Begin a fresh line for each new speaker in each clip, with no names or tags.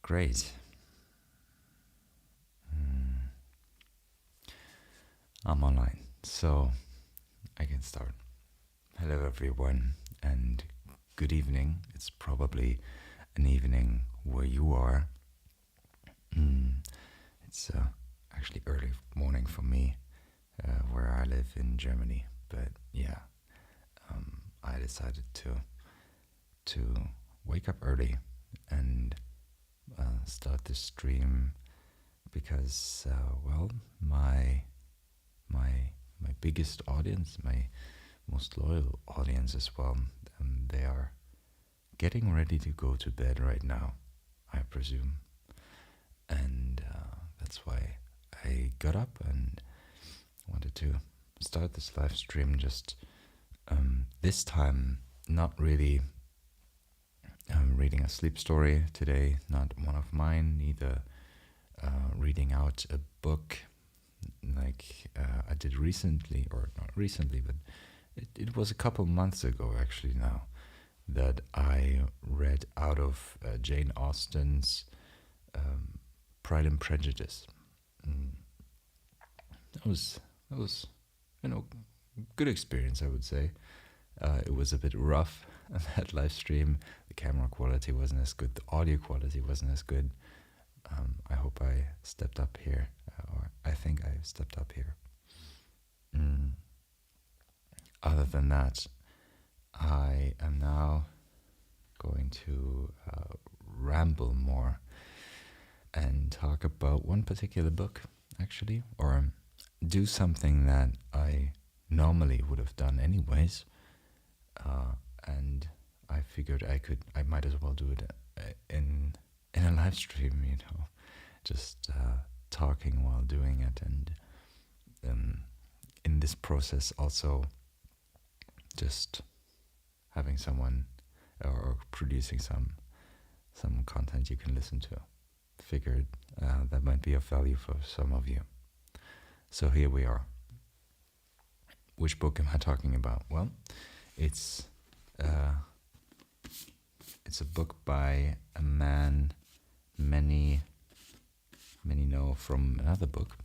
Great. I'm online, so I can start. Hello, everyone, and good evening. It's probably an evening where you are. It's actually early morning for me, where I live in Germany. But yeah, I decided to wake up early and start the stream because, well, my biggest audience, my most loyal audience as well, they are getting ready to go to bed right now, I presume, and that's why I got up and wanted to start this live stream. Just this time, not really reading a sleep story today, not one of mine, neither reading out a book like I did recently, or not recently, but it was a couple months ago actually now, that I read out of Jane Austen's Pride and Prejudice. That was good experience, I would say. It was a bit rough that live stream. The camera quality wasn't as good. The audio quality wasn't as good. I hope I stepped up here, or I think I stepped up here. Other than that, I am now going to ramble more and talk about one particular book, actually, or do something that I normally would have done anyways, and I figured I might as well do it in a live stream, just talking while doing it, and in this process also just having someone or producing some content you can listen to. Figured that might be of value for some of you. So here we are. Which book am I talking about? Well, it's a book by a man many know from another book.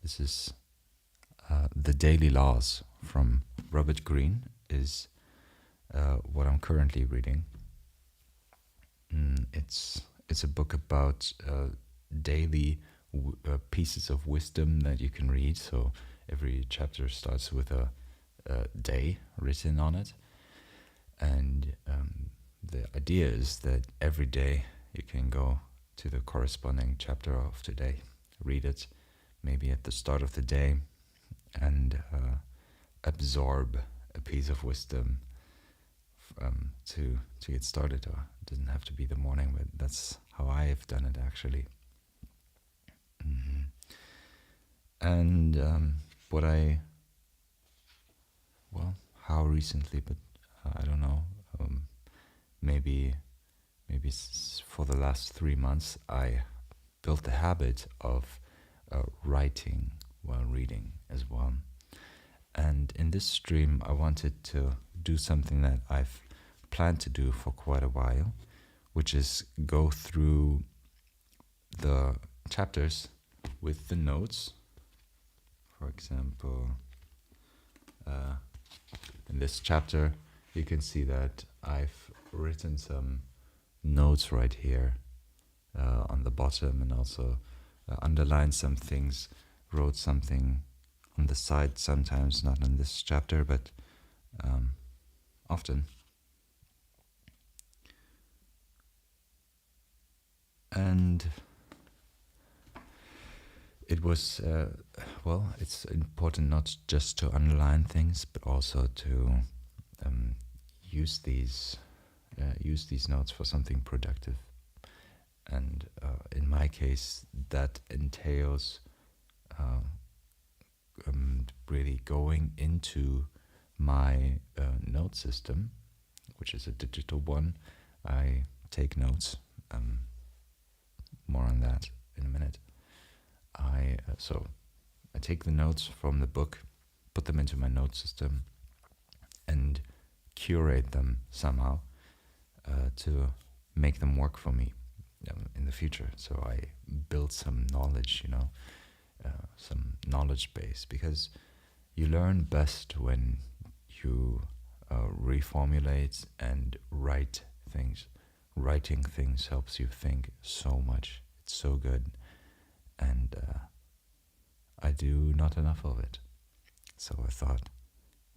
This is The Daily Laws from Robert Greene, is what I'm currently reading. It's a book about daily pieces of wisdom that you can read. So every chapter starts with a day written on it, and the idea is that every day you can go to the corresponding chapter of today, read it, maybe at the start of the day, and absorb a piece of wisdom to get started. Or it doesn't have to be the morning, but that's how I've done it actually. And how recently, but I don't know, maybe for the last 3 months, I built the habit of writing while reading as well. And in this stream, I wanted to do something that I've planned to do for quite a while, which is go through the chapters with the notes. For example, in this chapter, you can see that I've written some notes right here on the bottom, and also underlined some things, wrote something on the side, sometimes not in this chapter, but often. And it was, it's important not just to underline things, but also to use these notes for something productive. And in my case, that entails really going into my note system, which is a digital one. I take notes. More on that in a minute. I take the notes from the book, put them into my note system, and curate them somehow to make them work for me. in the future. So I built some knowledge, some knowledge base, because you learn best when you reformulate and write things. Writing things helps you think so much. It's so good, and I do not enough of it. So I thought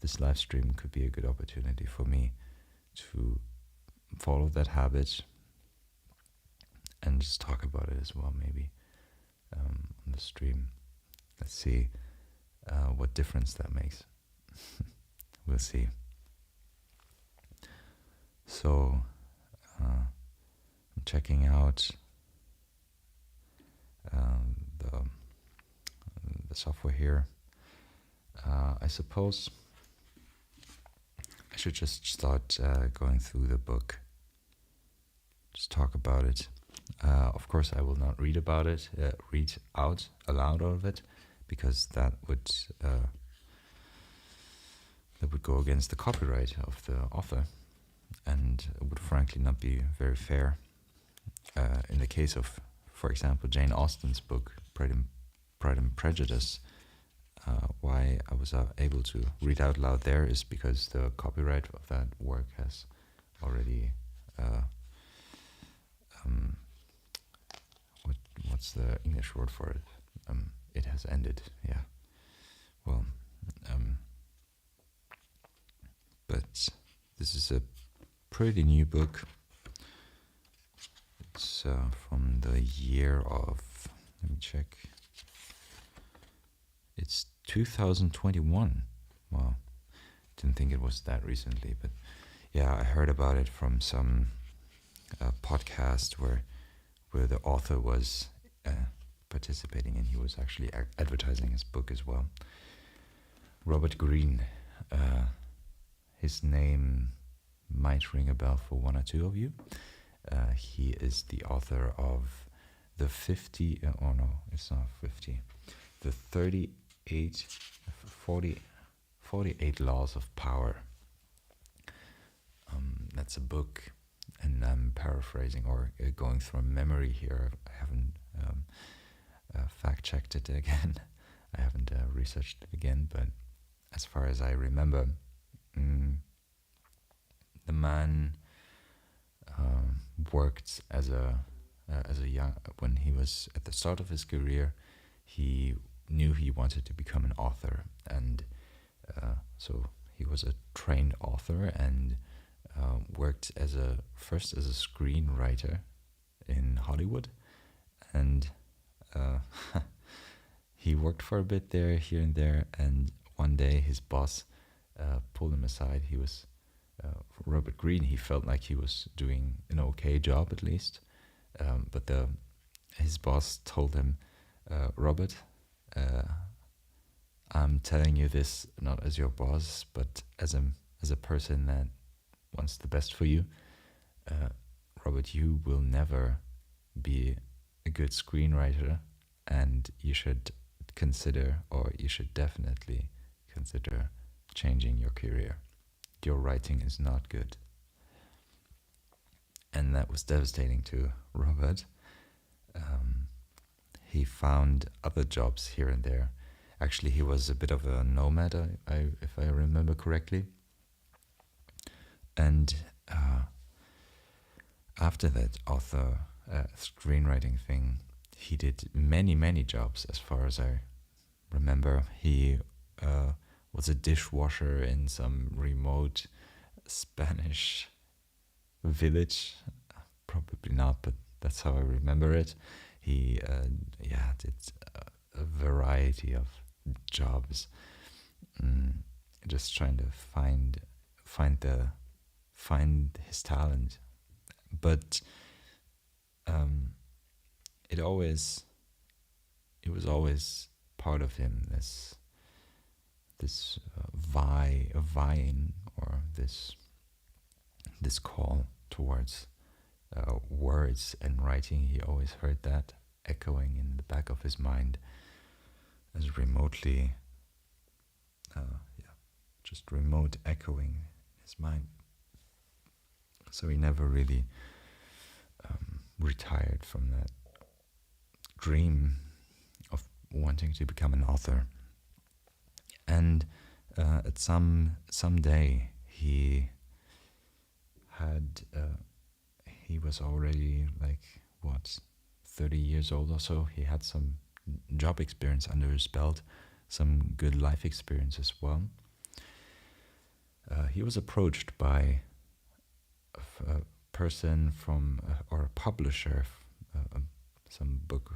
this live stream could be a good opportunity for me to follow that habit and just talk about it as well, maybe on the stream. Let's see what difference that makes. We'll see. So I'm checking out the software here. I suppose I should just start going through the book. Just talk about it. Of course, I will not read about it, read out aloud of it, because that would go against the copyright of the author, and it would frankly not be very fair. In the case of, for example, Jane Austen's book, Pride and Prejudice, why I was able to read out loud there is because the copyright of that work has already what's the English word for it? It has ended. Yeah. Well, but this is a pretty new book. It's from the year of, let me check. It's 2021. Wow, didn't think it was that recently, but yeah, I heard about it from some podcast where the author was participating, and he was actually advertising his book as well. Robert Greene. His name might ring a bell for one or two of you. He is the author of the 50, oh no, it's not 50, the 48 Laws of Power. That's a book, and I'm paraphrasing or going from memory here. I haven't fact-checked it again. I haven't researched it again, but as far as I remember, the man worked as a young, when he was at the start of his career, he knew he wanted to become an author, and so he was a trained author and worked first as a screenwriter in Hollywood, and he worked for a bit there, here and there, and one day his boss pulled him aside. He was Robert Greene. He felt like he was doing an okay job, at least, but his boss told him, Robert, I'm telling you this not as your boss, but as a person that wants the best for you. Robert, you will never be a good screenwriter, and you should definitely consider changing your career. Your writing is not good. And that was devastating to Robert. He found other jobs here and there. Actually, he was a bit of a nomad, if I remember correctly. And after that screenwriting thing, he did many, many jobs, as far as I remember. He was a dishwasher in some remote Spanish village. Probably not, but that's how I remember it. He did a variety of jobs, just trying to find his talent. But it was always part of him, this vying, or this call towards words and writing. He always heard that echoing in the back of his mind, as remotely, just remote echoing in his mind. So he never really retired from that dream of wanting to become an author. And at some day he was already like what 30 years old or so. He had some job experience under his belt, some good life experience as well. He was approached by a person from or a publisher, some book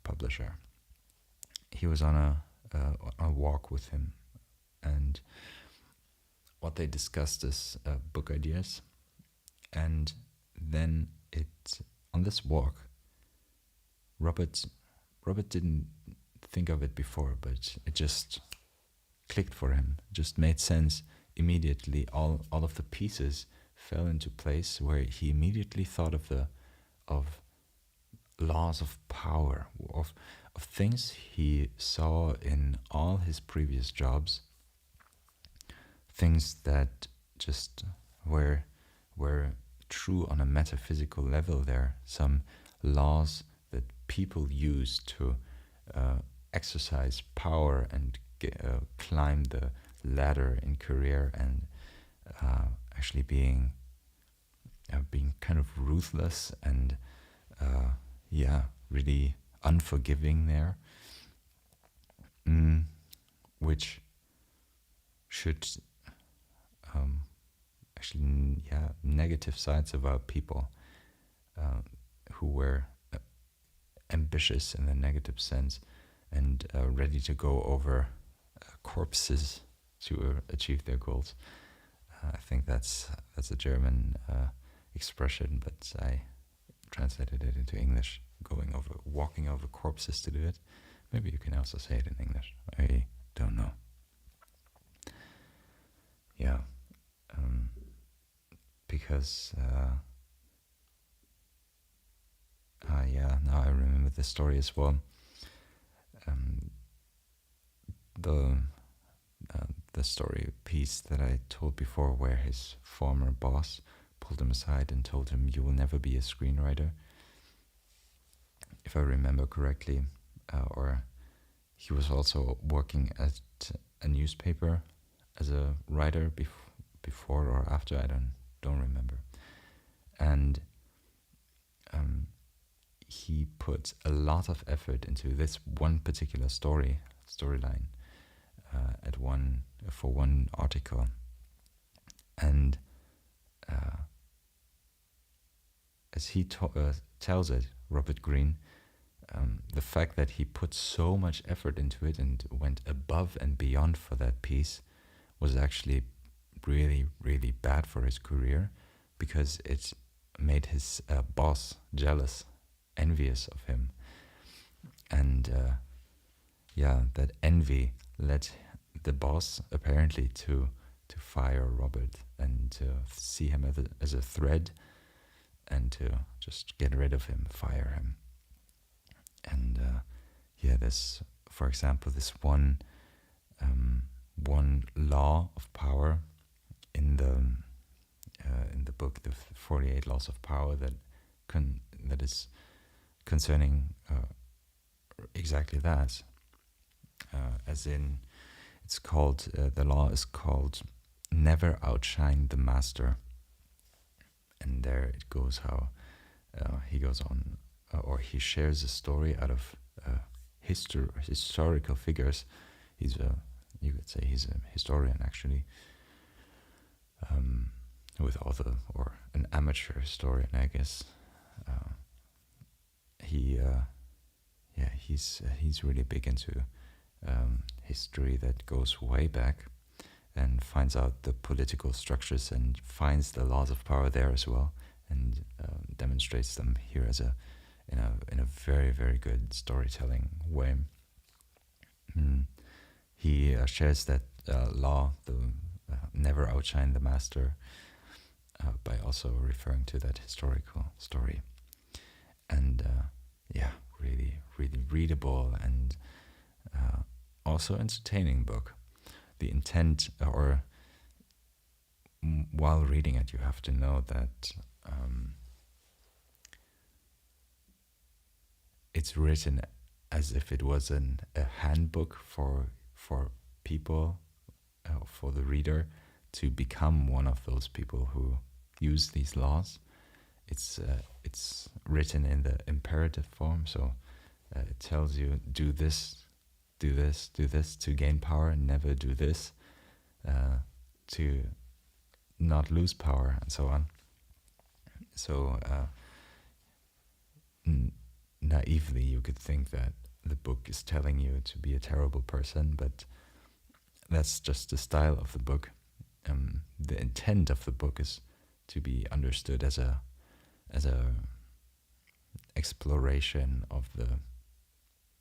publisher. He was on a walk with him, and what they discussed is book ideas. And then on this walk, Robert didn't think of it before, but it just clicked for him. It just made sense immediately. All of the pieces fell into place, where he immediately thought of laws of power, of things he saw in all his previous jobs, things that just were true on a metaphysical level. There, some laws that people use to exercise power and climb the ladder in career, and actually being kind of ruthless and really unforgiving there, which should actually negative sides about people who were ambitious in the negative sense and ready to go over corpses to achieve their goals. I think that's a German expression, but I translated it into English. Walking over corpses to do it. Maybe you can also say it in English. I don't know. Yeah, because now I remember the story as well. The story piece that I told before, where his former boss pulled him aside and told him, "You will never be a screenwriter," if I remember correctly, or he was also working at a newspaper as a writer before or after, I don't remember. And he put a lot of effort into this one particular storyline for one article, and as he tells it, Robert Greene, the fact that he put so much effort into it and went above and beyond for that piece was actually really, really bad for his career, because it made his boss jealous, envious of him. And that envy led the boss apparently to fire Robert and to see him as a threat, and to just get rid of him, fire him. And there's, for example, this one law of power in the book, the 48 Laws of Power, that is concerning exactly that. As in, it's called the law is called "Never outshine the master." And there it goes how he goes on, or he shares a story out of historical figures. You could say he's a historian, actually, or an amateur historian, I guess. He's really big into history that goes way back, and finds out the political structures and finds the laws of power there as well, and demonstrates them here in a very, very good storytelling way. He shares that law, the never outshine the master, by also referring to that historical story. And really, really readable and also entertaining book. The intent, or while reading it, you have to know that it's written as if it was a handbook for people, for the reader to become one of those people who use these laws. It's written in the imperative form, so it tells you do this, do this, do this to gain power, and never do this to not lose power, and so on. So naively, you could think that the book is telling you to be a terrible person, but that's just the style of the book. The intent of the book is to be understood as a exploration of the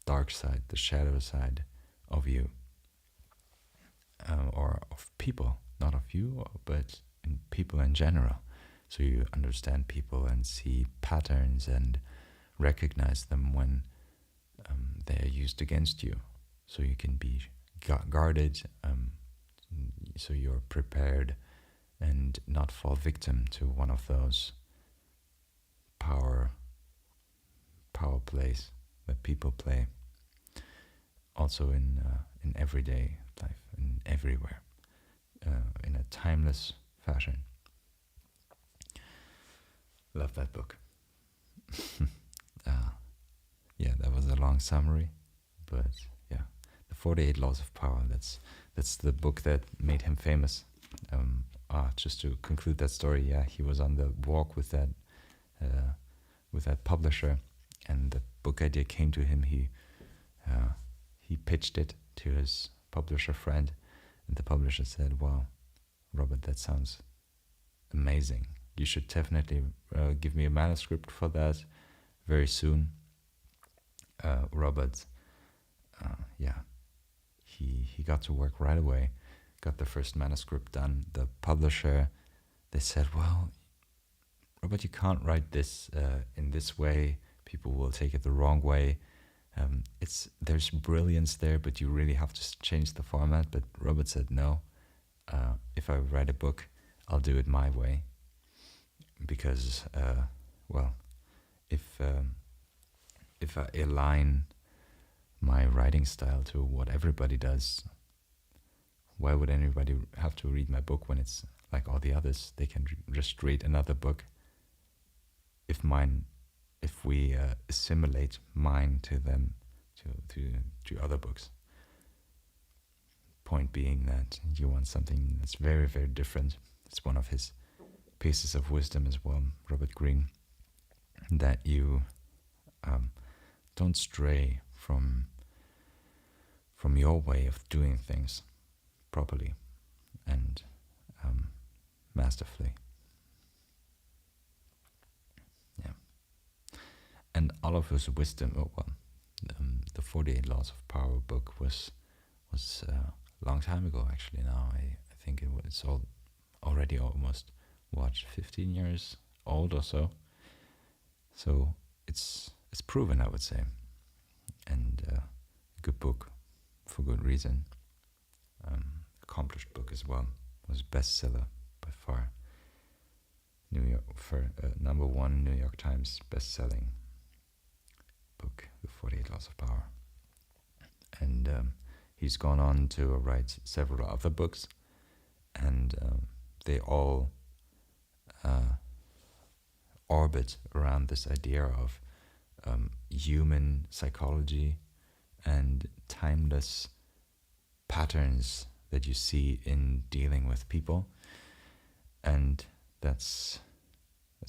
dark side, the shadow side of you, or of people, not of you, but in people in general. So you understand people and see patterns and recognize them when they are used against you. So you can be guarded, so you're prepared and not fall victim to one of those power plays that people play. Also in everyday life and everywhere, in a timeless fashion. Love that book. Yeah, that was a long summary, but yeah, the 48 Laws of Power. That's the book that made him famous. Just to conclude that story, yeah, he was on the walk with that publisher, and the book idea came to him. He pitched it to his publisher friend, and the publisher said, "Wow, Robert, that sounds amazing. You should definitely give me a manuscript for that very soon." Robert, yeah, he got to work right away, got the first manuscript done. The publisher, they said, "Well, Robert, you can't write this in this way. People will take it the wrong way. There's brilliance there, but you really have to change the format." But Robert said, "No, if I write a book, I'll do it my way, because well, if I align my writing style to what everybody does, why would anybody have to read my book when it's like all the others? They can just read another book. If we assimilate mine to them, to other books." Point being that you want something that's very, very different. It's one of his pieces of wisdom as well, Robert Greene, that you don't stray from your way of doing things properly and masterfully. Yeah. And all of his wisdom, the 48 Laws of Power book was a long time ago, actually. Now I think it's already almost 15 years old or so. So it's proven, I would say, and a good book for good reason. Accomplished book as well. Was bestseller by far. #1 New York Times best-selling book, The 48 Laws of Power. And he's gone on to write several other books, and they all orbit around this idea of human psychology and timeless patterns that you see in dealing with people. And that's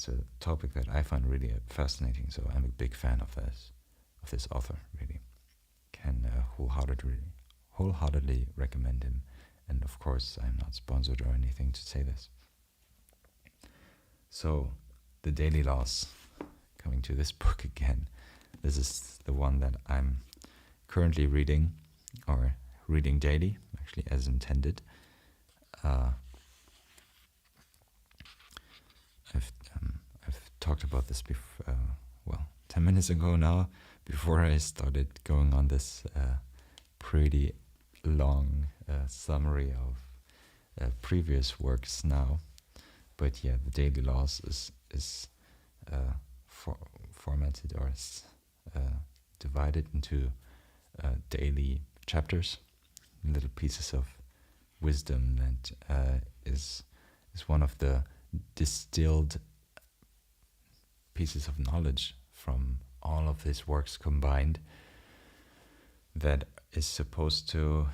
a topic that I find really fascinating. So I'm a big fan of this author. Really, can wholeheartedly recommend him. And of course, I'm not sponsored or anything to say this. So, the daily laws. Coming to this book again. This is the one that I'm currently reading, or reading daily, actually, as intended. I've talked about this before, 10 minutes ago now, before I started going on this pretty long summary of previous works now. But yeah, the daily laws is formatted or divided into daily chapters, little pieces of wisdom that is one of the distilled pieces of knowledge from all of his works combined, that is supposed to,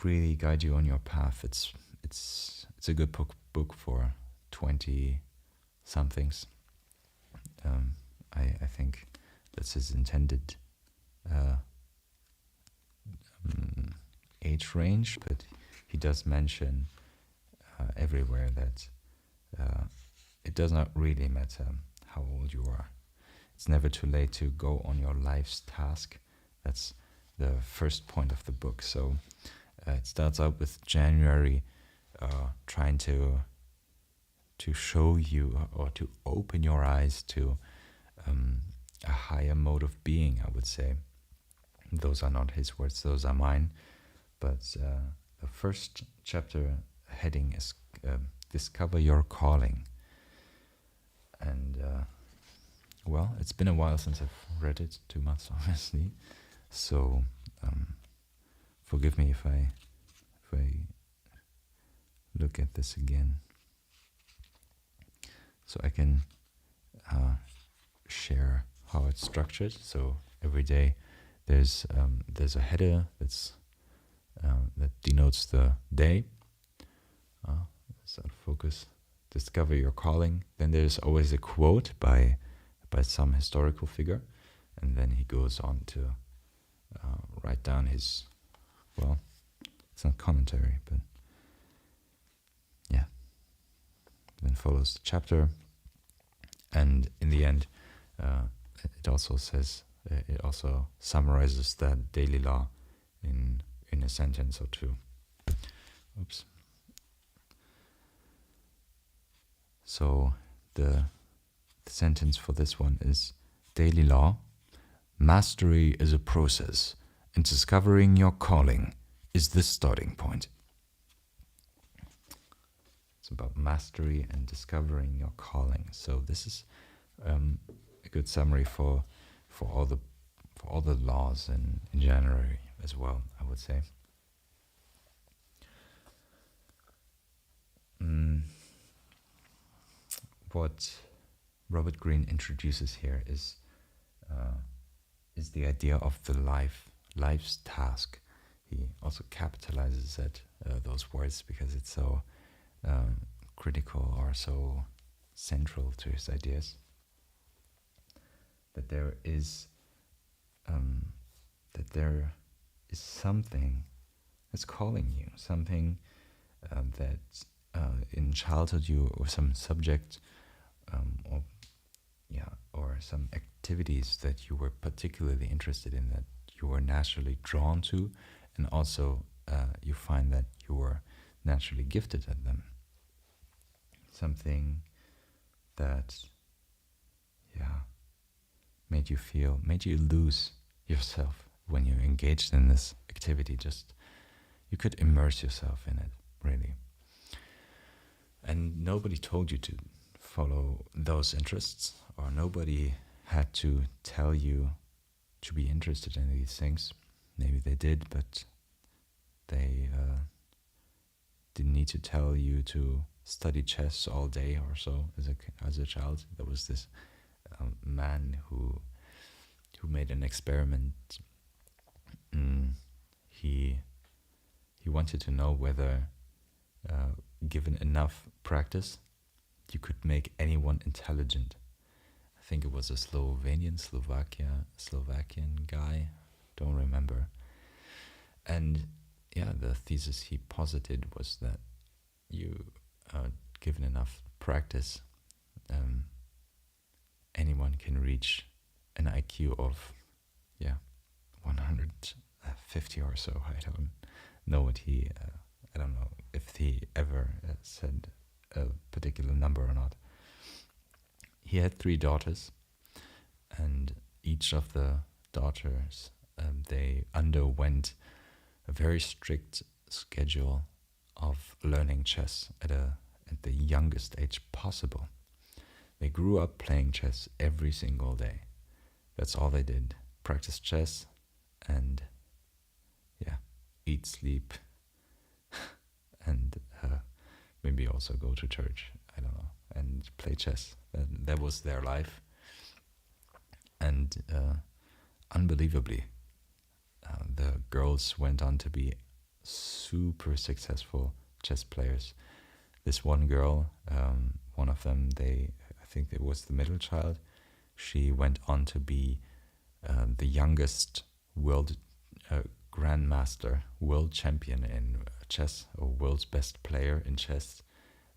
really guide you on your path. It's a good book for 20 somethings. I think that's his intended age range, but he does mention everywhere that it does not really matter how old you are. It's never too late to go on your life's task. That's the first point of the book. So it starts out with January trying to show you, or to open your eyes to a higher mode of being, I would say. Those are not his words, those are mine. But the first chapter heading is Discover Your Calling. And well, it's been a while since I've read it, 2 months obviously. So forgive me if I look at this again, so I can share how it's structured. So every day there's a header that denotes the day. Let's out of focus. Discover your calling. Then there's always a quote by some historical figure, and then he goes on to write down his, well, it's not commentary, but yeah. Then follows the chapter, and in the end, it also says, it also summarizes that daily law in a sentence or two. Oops. So the sentence for this one is: daily law. Mastery is a process, and discovering your calling is the starting point. It's about mastery and discovering your calling. So this is a good summary for all the laws in January as well, I would say. What Robert Greene introduces here is the idea of the life's task. He also capitalizes those words because it's so critical or so central to his ideas. That there is something that's calling you, something that in childhood or some subject or some activities that you were particularly interested in, that you were naturally drawn to, and also you find that you were naturally gifted at them. Something that made you lose yourself when you engaged in this activity. Just, you could immerse yourself in it, really. And nobody told you to follow those interests, or nobody had to tell you to be interested in these things. Maybe they did, but they didn't need to tell you to study chess all day or so as a child. There was this man who made an experiment. He wanted to know whether, given enough practice, you could make anyone intelligent. I think it was a Slovakian guy, don't remember. And the thesis he posited was that you, given enough practice, anyone can reach an IQ of 150 or so. I don't know what I don't know if he ever said a particular number or not. He had 3 daughters, and each of the daughters, they underwent a very strict schedule of learning chess at the youngest age possible. They grew up playing chess every single day. That's all they did. practice chess, and yeah, eat, sleep, and maybe also go to church. I don't know, and play chess. That was their life, and unbelievably, the girls went on to be super successful chess players. This one girl, one of them, I think it was the middle child. She went on to be the youngest world grandmaster, world champion in chess, or world's best player in chess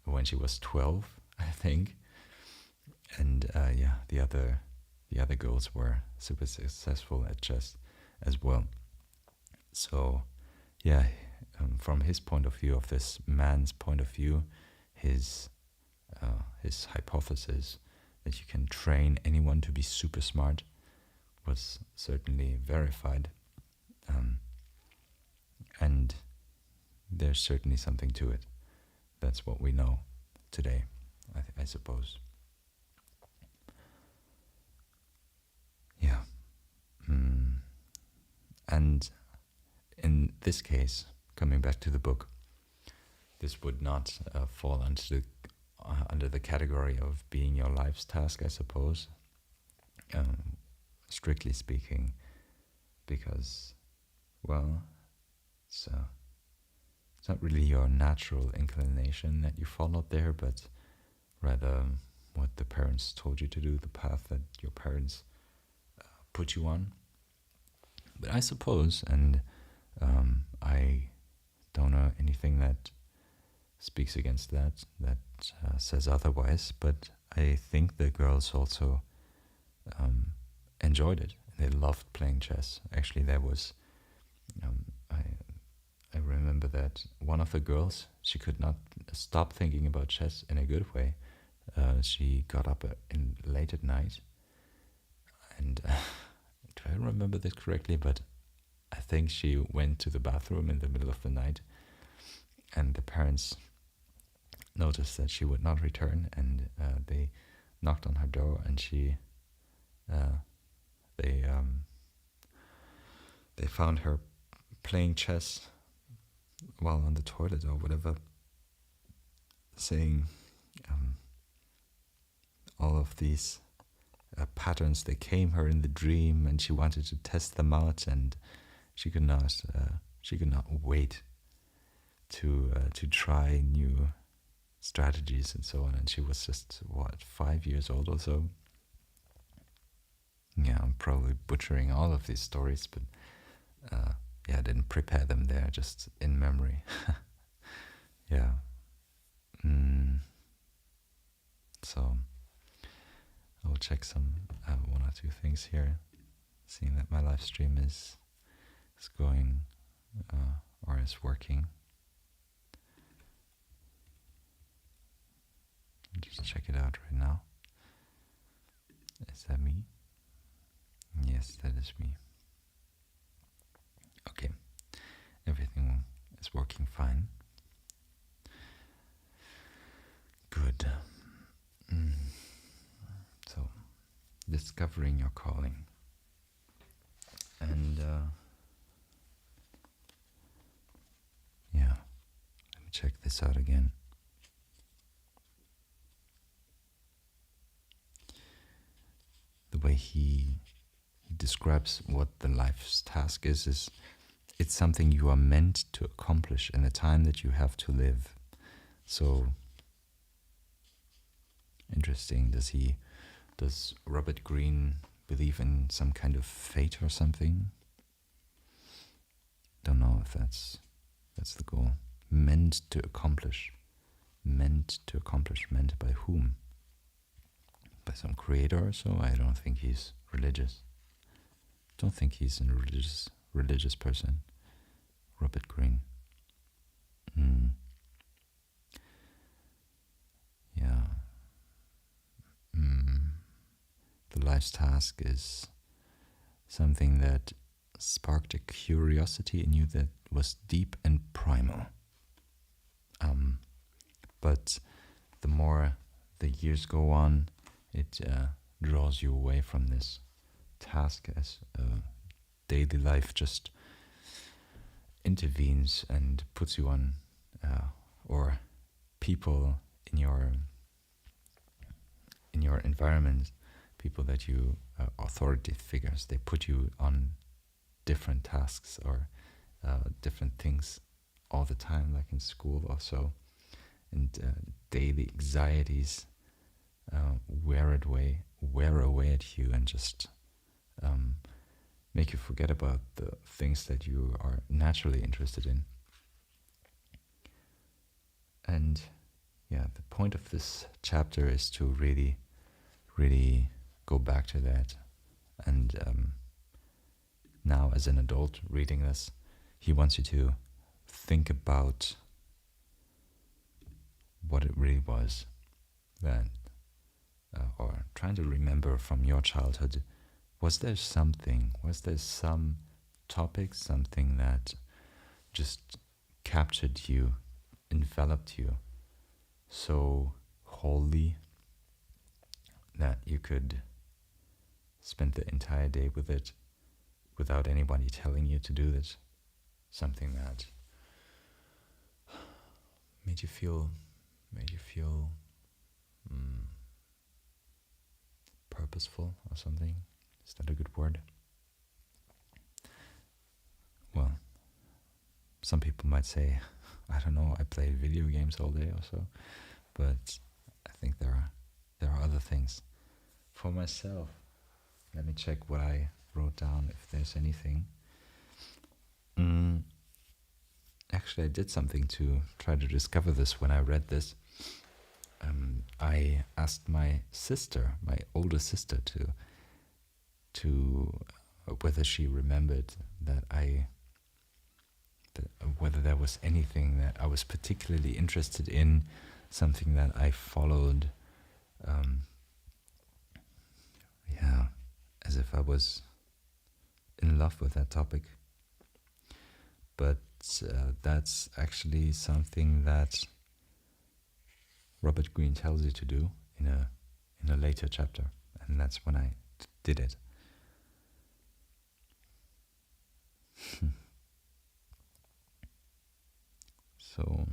when she was 12, I think. And yeah, the other girls were super successful at chess as well. So yeah, from his point of view, of this man's point of view, his hypothesis that you can train anyone to be super smart was certainly verified, and there's certainly something to it. That's what we know today, I suppose. Yeah. And in this case, coming back to the book, this would not fall under the category of being your life's task, I suppose, strictly speaking, because, well, it's not really your natural inclination that you followed there, but rather what the parents told you to do, the path that your parents put you on. But I suppose, and I don't know anything that speaks against that says otherwise, but I think the girls also enjoyed it. They loved playing chess. Actually, there was, I remember that one of the girls, she could not stop thinking about chess in a good way. She got up late at night, and do I remember this correctly? But I think she went to the bathroom in the middle of the night, and the parents noticed that she would not return, and they knocked on her door, and they found her playing chess while on the toilet or whatever, saying all of these patterns. They came her in the dream, and she wanted to test them out, and she could not wait to try new strategies and so on. And she was just 5 years old or so. Yeah, I'm probably butchering all of these stories, but yeah, I didn't prepare them there, just in memory. Yeah. So I will check one or two things here, seeing that my live stream is going or is working. Just check it out right now. Is that me? Yes, that is me. Okay, everything is working fine. Good. So, discovering your calling. And yeah, let me check this out again. The way he describes what the life's task is it's something you are meant to accomplish in the time that you have to live. So interesting. Does Robert Greene believe in some kind of fate or something? Don't know if that's the goal. Meant to accomplish. Meant by whom? By some creator or so? I don't think he's religious. Don't think he's a religious person. Robert Greene. Yeah. The life's task is something that sparked a curiosity in you that was deep and primal. But the more the years go on, it draws you away from this task, as daily life just intervenes and puts you on, or people in your environment, people that you authority figures, they put you on different tasks or different things all the time, like in school also, and daily anxieties wear away at you and just make you forget about the things that you are naturally interested in. And yeah, the point of this chapter is to really go back to that. And now, as an adult reading this, he wants you to think about what it really was that, or trying to remember from your childhood. Was there some topic, something that just captured you, enveloped you so wholly that you could spend the entire day with it without anybody telling you to do this? Something that made you feel purposeful or something? Is that a good word? Well, some people might say, I don't know, I play video games all day or so, but I think there are other things. For myself, let me check what I wrote down, if there's anything. Actually, I did something to try to discover this when I read this. I asked my older sister, to whether she remembered whether there was anything that I was particularly interested in, something that I followed, as if I was in love with that topic. But that's actually something that Robert Greene tells you to do in a later chapter, and that's when I did it. So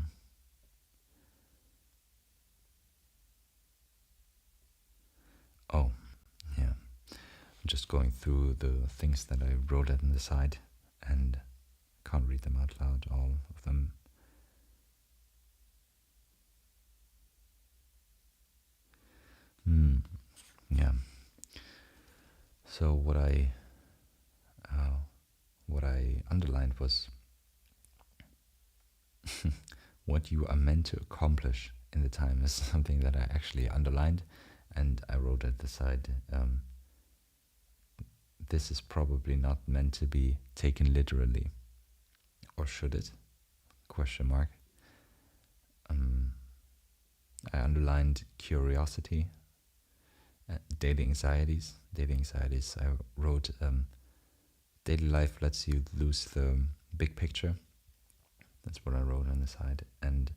I'm just going through the things that I wrote on the side, and can't read them out loud, all of them. Yeah. So what I underlined was what you are meant to accomplish in the time is something that I actually underlined, and I wrote at the side, this is probably not meant to be taken literally. Or should it? Question mark. I underlined curiosity, daily anxieties. I wrote, daily life lets you lose the big picture. That's what I wrote on the side. And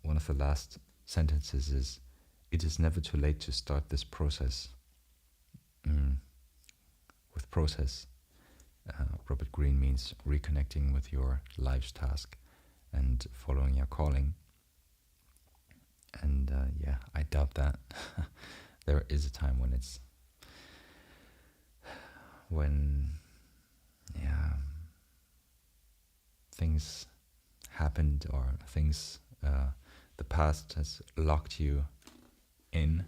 one of the last sentences is, it is never too late to start this process. With process, Robert Greene means reconnecting with your life's task and following your calling. And I doubt that. There is a time when things happened, or things, the past has locked you in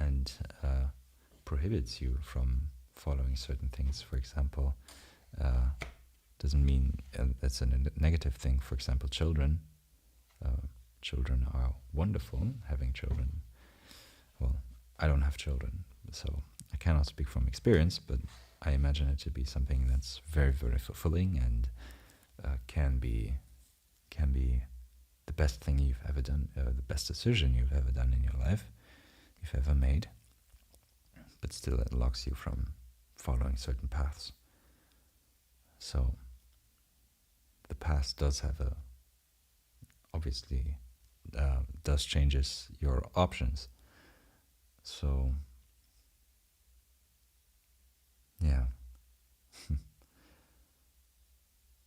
and prohibits you from following certain things. For example, doesn't mean that's a negative thing. For example, children are wonderful. Having children, well, I don't have children, so I cannot speak from experience, but I imagine it to be something that's very, very fulfilling, and can be the best thing you've ever done, the best decision you've ever done in your life, you've ever made. But still, it locks you from following certain paths. So the past does have obviously does changes your options. So yeah,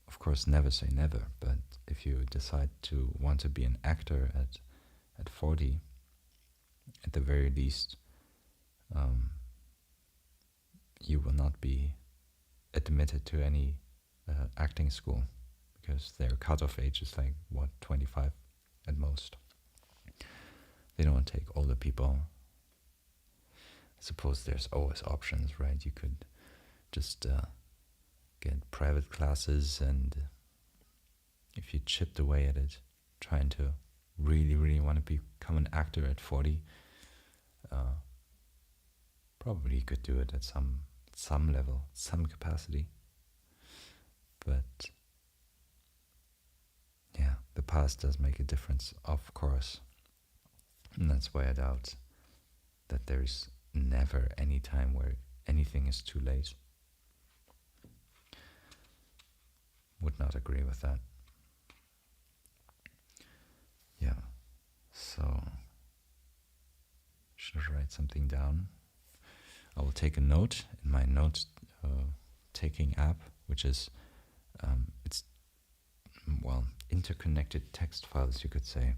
of course, never say never, but if you decide to want to be an actor at 40, at the very least, um, you will not be admitted to any acting school because their cutoff age is like, what, 25 at most. They don't take older people. I suppose there's always options, right? You could just get private classes, and if you chipped away at it, trying to really, really want to become an actor at 40, probably you could do it at some level, some capacity. But yeah, the past does make a difference, of course. And that's why I doubt that there's never any time where anything is too late. Would not agree with that. Yeah, so should I write something down? I will take a note in my note taking app, which is it's interconnected text files, you could say.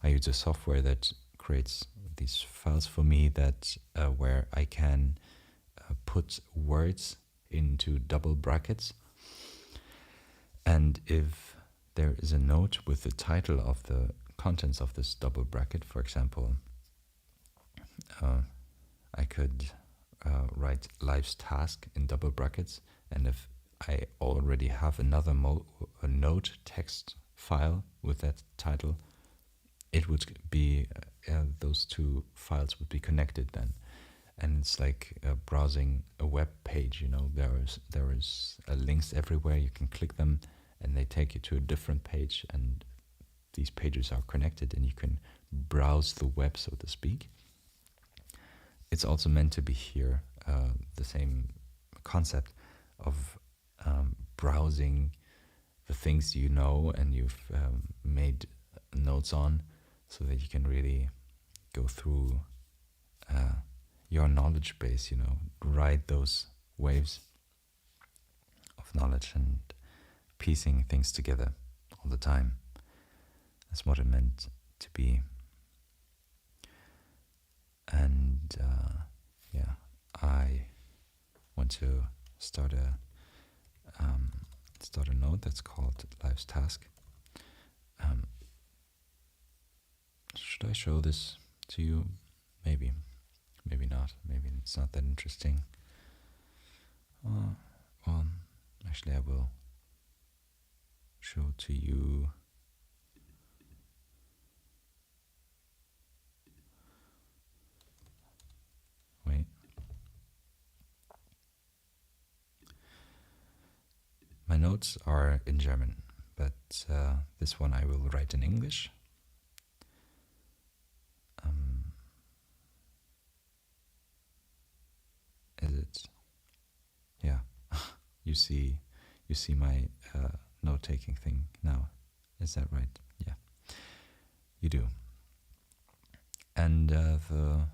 I use a software that creates these files for me that where I can put words into double brackets, and if there is a note with the title of the contents of this double bracket, for example, I could write life's task in double brackets, and if I already have another note text file with that title, it would be those two files would be connected then, and it's like browsing a web page. You know, there is links everywhere. You can click them, and they take you to a different page, and these pages are connected, and you can browse the web, so to speak. It's also meant to be here the same concept of browsing the things you know and you've made notes on, so that you can really go through your knowledge base, you know, ride those waves of knowledge and piecing things together all the time. That's what it meant to be. And yeah, I want to start a note that's called Life's Task. Should I show this to you? Maybe, maybe not. Maybe it's not that interesting. Well, actually, I will show to you. Wait. My notes are in German, but this one I will write in English. Is it? Yeah. you see my note-taking thing now. Is that right? Yeah. You do. And the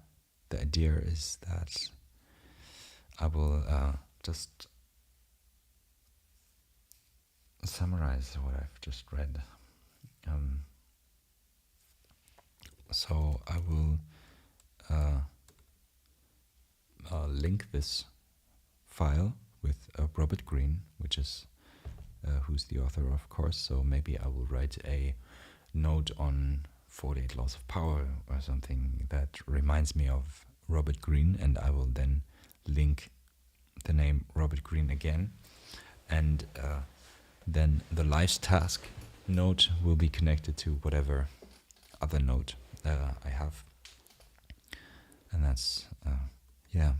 idea is that I will just summarize what I've just read. So I will link this file with Robert Greene, which is who's the author, of course. So maybe I will write a note on 48 Laws of Power or something that reminds me of Robert Greene, and I will then link the name Robert Greene again, and then the Life's Task note will be connected to whatever other note I have, and that's yeah,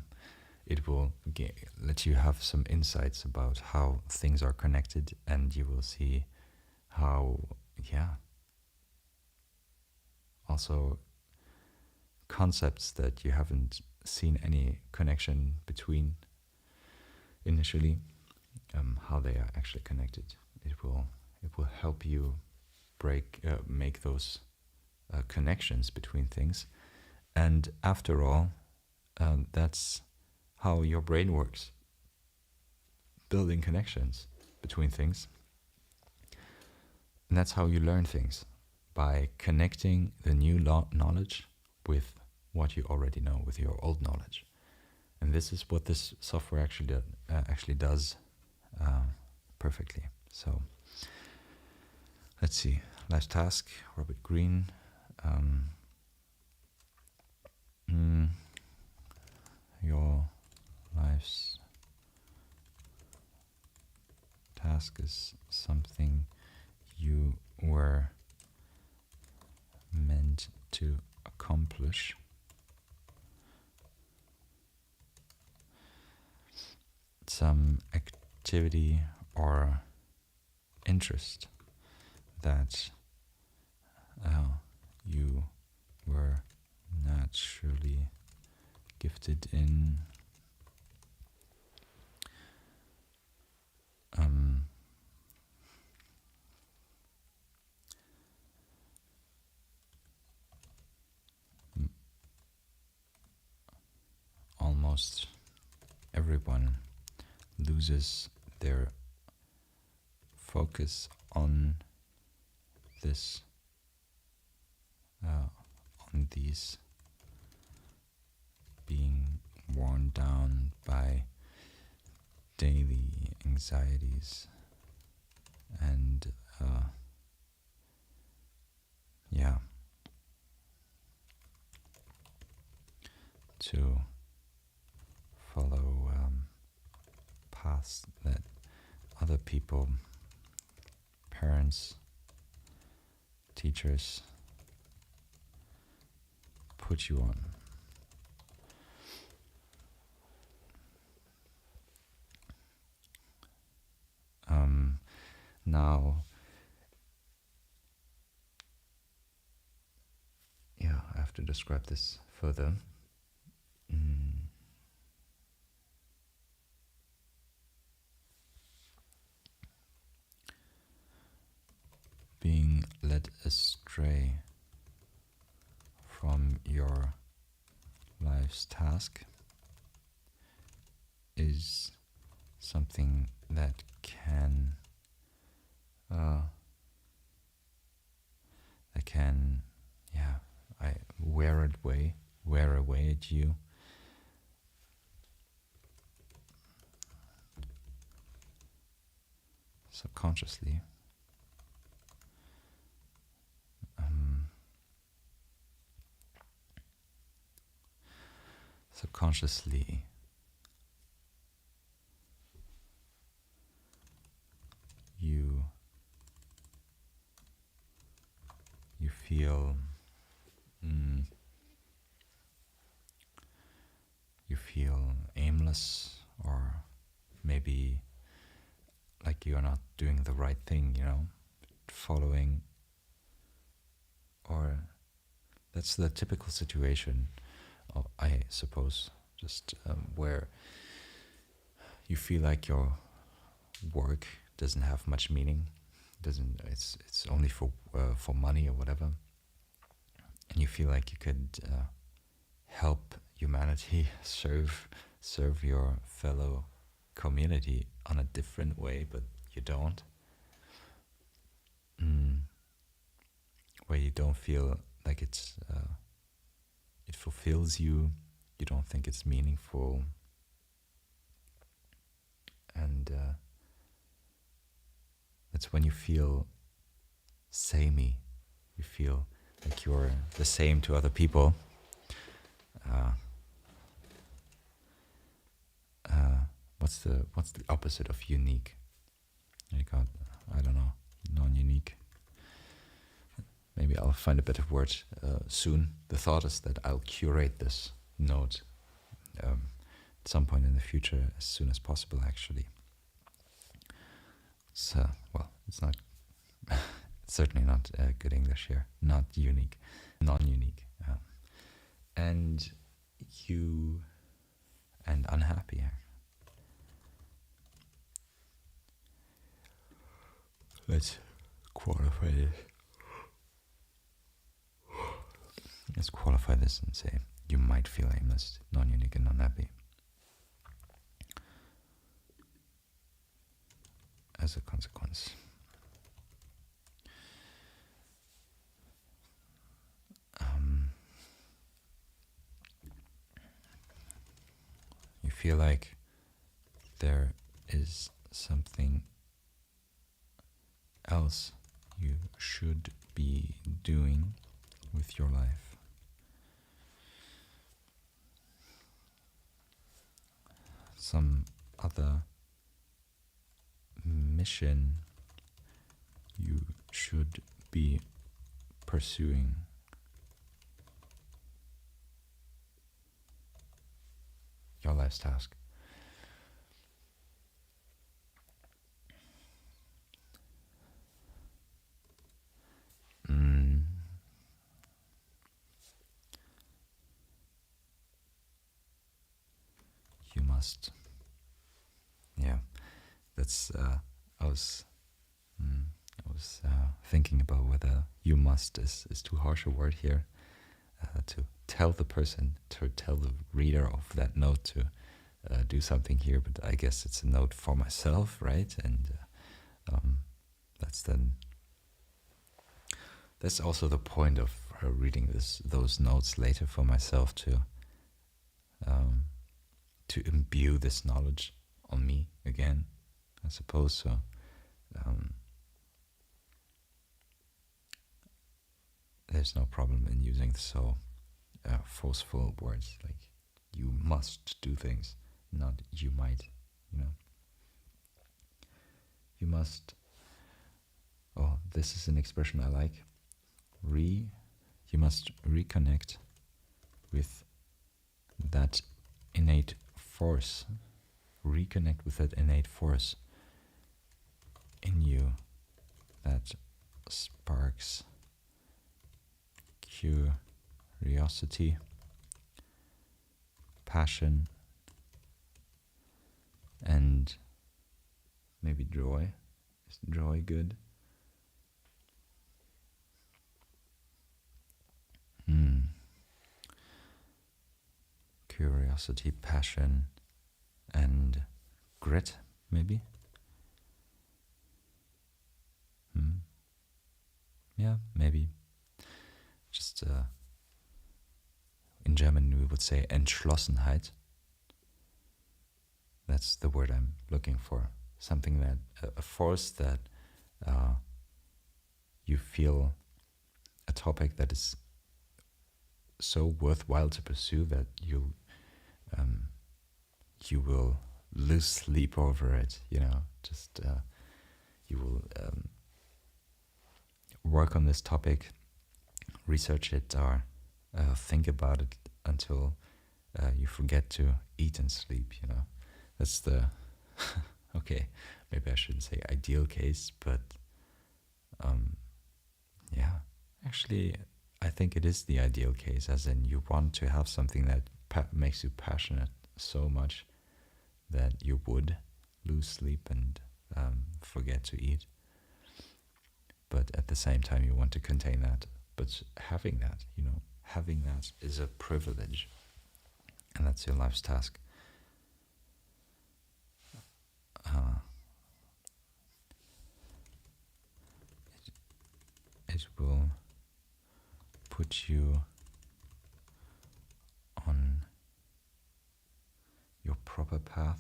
it will let you have some insights about how things are connected, and you will see how, yeah, also concepts that you haven't seen any connection between initially, how they are actually connected. It will help you make those connections between things, and after all, that's how your brain works. building connections between things. And that's how you learn things, by connecting the new knowledge with what you already know, with your old knowledge. And this is what this software actually does perfectly. So let's see. Last task, Robert Greene. Your life's task is something you were meant to accomplish. Some activity or interest that you were naturally gifted in. Almost everyone loses their focus on this, on these, being worn down by daily anxieties and to follow paths that other people, parents, teachers, put you on. Now, I have to describe this further. Being led astray from your life's task is something that can wear away at you. Subconsciously. Subconsciously, you feel aimless, or maybe like you're not doing the right thing, following, or that's the typical situation, I suppose, just where you feel like your work doesn't have much meaning, it's only for money or whatever, and you feel like you could help humanity, serve your fellow community on a different way, but you don't. Where you don't feel like it fulfills you, you don't think it's meaningful, and that's when you feel samey. You feel like you're the same to other people. What's the opposite of unique? I don't know, non-unique. Maybe I'll find a better word soon. The thought is that I'll curate this note at some point in the future, as soon as possible, actually. It's not. It's certainly not good English here. Not unique, non-unique, and unhappy. Let's qualify this. Let's qualify this and say you might feel aimless, non-unique, and unhappy. as a consequence. You feel like there is something else you should be doing with your life. Some other mission you should be pursuing. Your life's task. You must. Yeah, that's. I was thinking about whether "you must" is too harsh a word here. To tell the person, to tell the reader of that note to do something here, but I guess it's a note for myself, right? And that's also the point of reading those notes later for myself to imbue this knowledge on me again, I suppose. So there's no problem in using so forceful words like "you must do things," not "you might." You must. Oh, this is an expression I like. You must reconnect with that innate force. Reconnect with that innate force in you that sparks curiosity, passion, and maybe joy. Is joy good? Curiosity, passion, and grit, maybe? Yeah, maybe. Just in German we would say Entschlossenheit. That's the word I'm looking for. Something that, a force that you feel, a topic that is so worthwhile to pursue that you will lose sleep over it, just you will work on this topic, research it, or think about it until you forget to eat and sleep, That's the, okay, maybe I shouldn't say ideal case, but yeah, actually, I think it is the ideal case, as in you want to have something that makes you passionate so much that you would lose sleep and forget to eat. But at the same time, you want to contain that. But having that, is a privilege. And that's your life's task. It will put you on your proper path.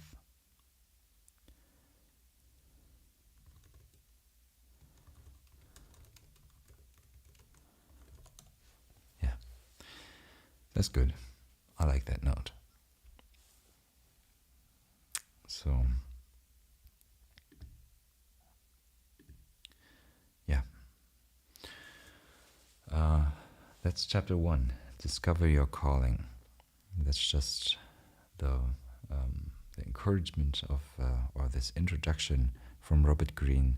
Yeah, that's good. I like that note. So, yeah. That's chapter 1. Discover your calling. That's just the encouragement of, or this introduction from Robert Greene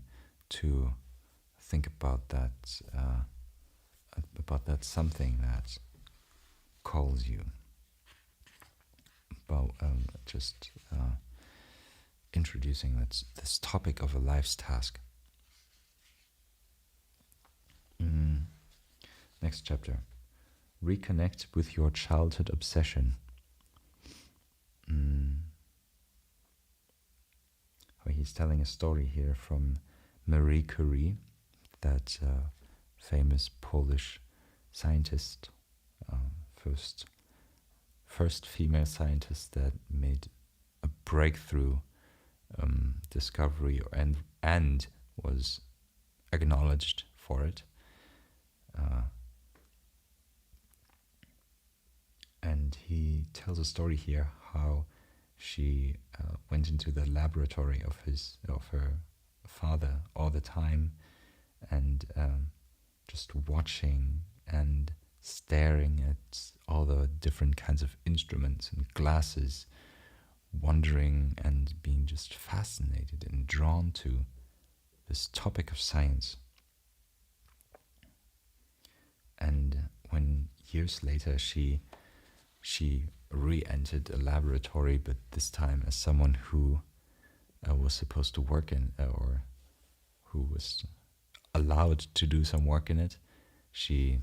to think about that something that calls you. About just introducing this topic of a life's task. Next chapter. Reconnect with your childhood obsession. Where he he's telling a story here from Marie Curie, that famous Polish scientist, first female scientist that made a breakthrough discovery and was acknowledged for it. And he tells a story here how she went into the laboratory of her father all the time, and just watching and staring at all the different kinds of instruments and glasses, wondering and being just fascinated and drawn to this topic of science. And when years later she re-entered a laboratory, but this time as someone who was supposed to work in, or who was allowed to do some work in it, she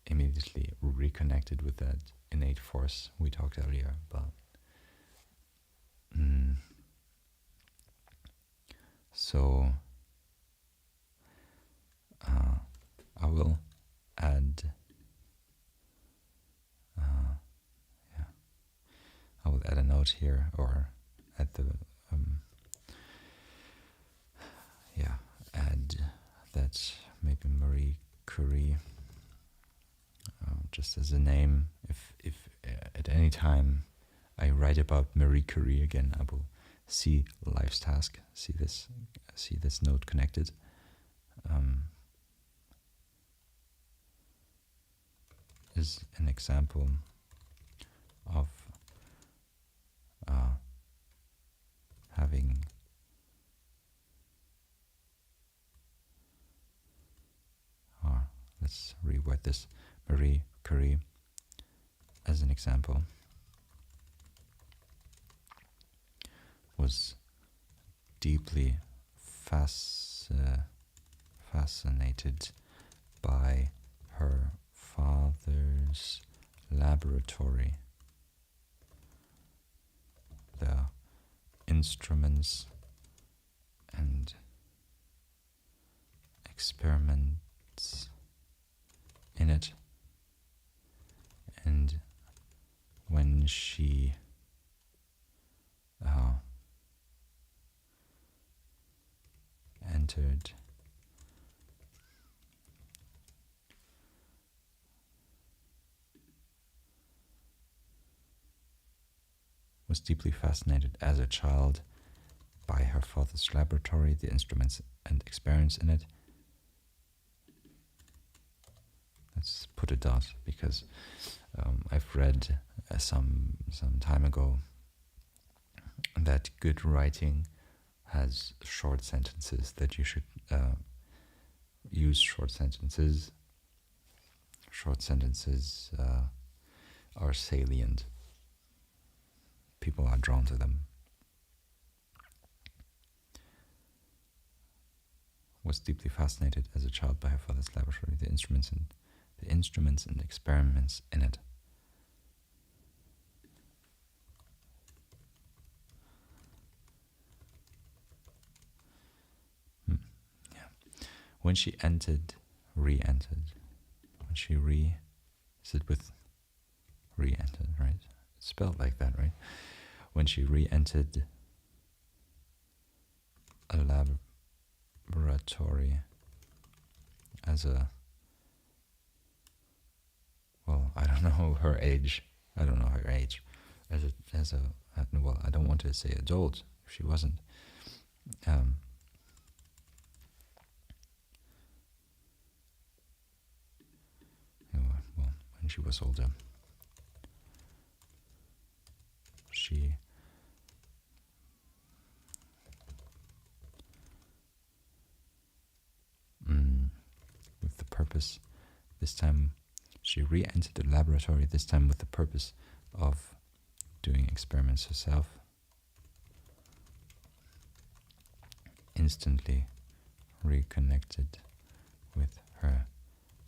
immediately reconnected with that innate force we talked earlier about. So I will add I will add a note here, or at the add that maybe Marie Curie, just as a name. If at any time I write about Marie Curie again, I will see life's task, see this note connected. Is an example of having let's reword this. Marie Curie as an example was deeply fascinated by her father's laboratory, the instruments and experiments in it. And when she entered was deeply fascinated as a child by her father's laboratory, the instruments and experiments in it. Let's put a dot, because I've read some time ago that good writing has short sentences, that you should use short sentences. Short sentences are salient. People are drawn to them. Was deeply fascinated as a child by her father's laboratory, the instruments and experiments in it. When she re-entered, is it with re-entered, right? It's spelled like that, right? When she re-entered a laboratory as a, well, I don't know her age. As a well, I don't want to say adult if she wasn't. Well, when she was older, she with the purpose, this time she re-entered the laboratory, this time with the purpose of doing experiments herself. Instantly reconnected with her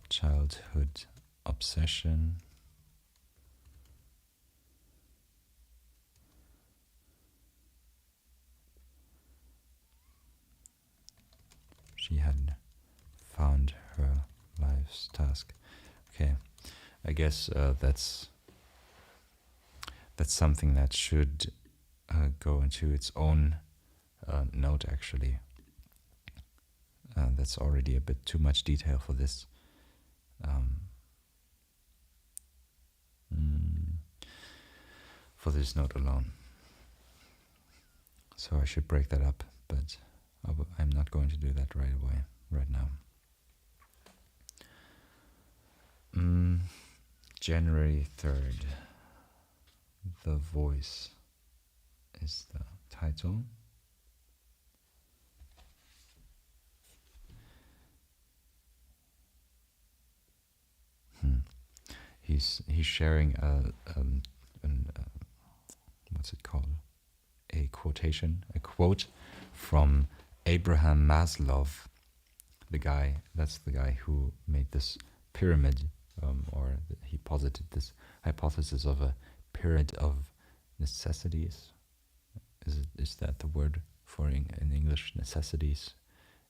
childhood obsession. found her life's task. Okay, I guess that's something that should go into its own note, actually. That's already a bit too much detail for this. For this note alone. So I should break that up, but I'm not going to do that right away, right now. January 3rd. The Voice is the title. He's sharing what's it called? A quote from Abraham Maslow, that's the guy who made this pyramid, or he posited this hypothesis of a pyramid of necessities. Is that the word for in English necessities?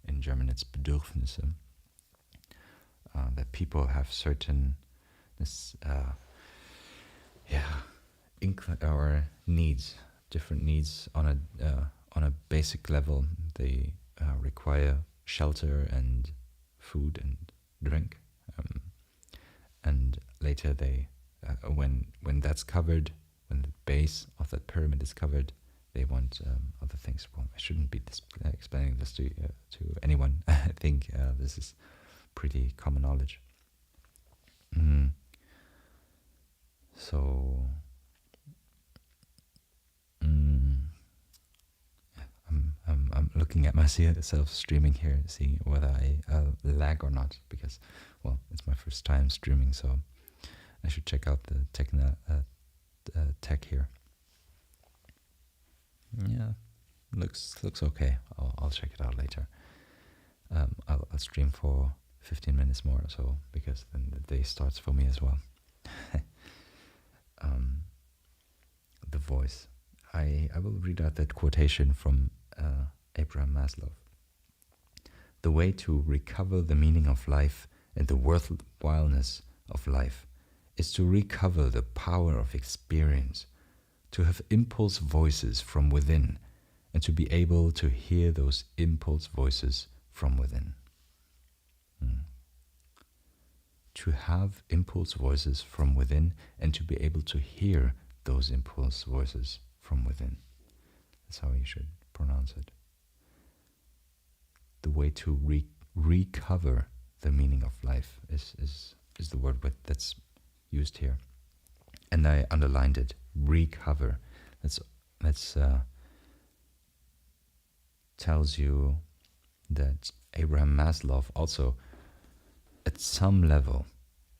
In German it's Bedürfnisse. That people have certain or needs, different needs on a basic level. They require shelter and food and drink, and later they, when that's covered, when the base of that pyramid is covered, they want other things. Well, I shouldn't be explaining this to anyone. I think this is pretty common knowledge. So I'm looking at myself streaming here, seeing whether I lag or not, because, well, it's my first time streaming, so I should check out the tech here. Yeah, looks okay. I'll check it out later. I'll stream for 15 minutes more or so, because then the day starts for me as well. The Voice. I will read out that quotation from Abraham Maslow. The way to recover the meaning of life and the worthwhileness of life is to recover the power of experience, to have impulse voices from within, and to be able to hear those impulse voices from within. To have impulse voices from within and to be able to hear those impulse voices from within. That's how you should pronounce it. The way to recover the meaning of life is the word that's used here. And I underlined it, recover. That's tells you that Abraham Maslow also at some level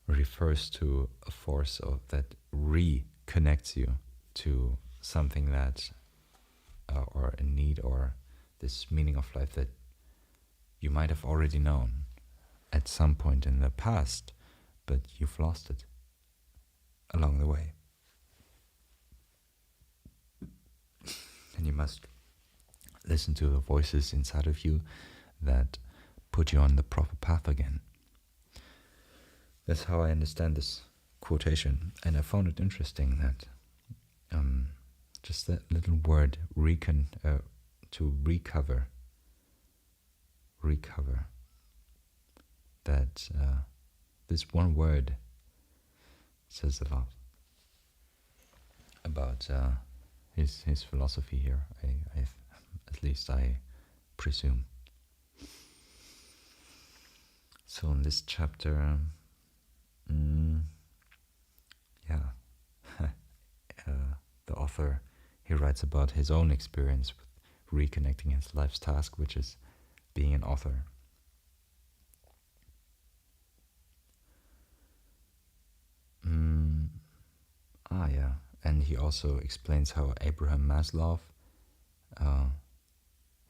refers to a force that reconnects you to something that, or a need, or this meaning of life that you might have already known at some point in the past, but you've lost it along the way. And you must listen to the voices inside of you that put you on the proper path again. That's how I understand this quotation, and I found it interesting that just that little word to recover, that this one word says a lot about his philosophy here. At least I presume. So in this chapter, the author, he writes about his own experience with reconnecting his life's task, which is being an author. And he also explains how Abraham Maslow,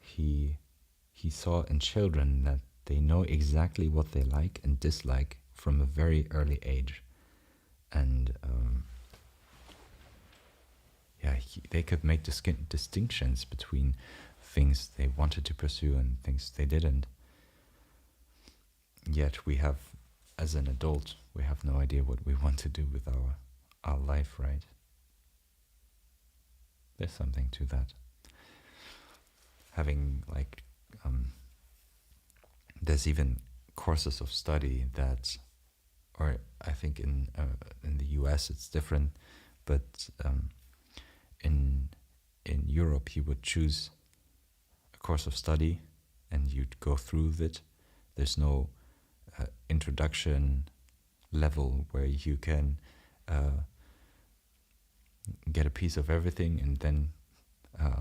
he saw in children that they know exactly what they like and dislike from a very early age, and they could make distinctions between things they wanted to pursue and things they didn't. yet we have, as an adult, we have no idea what we want to do with our life, right? There's something to that. Having like, there's even courses of study that, or I think in the US it's different, but in Europe you would choose a course of study and you'd go through it. There's no introduction level where you can get a piece of everything and then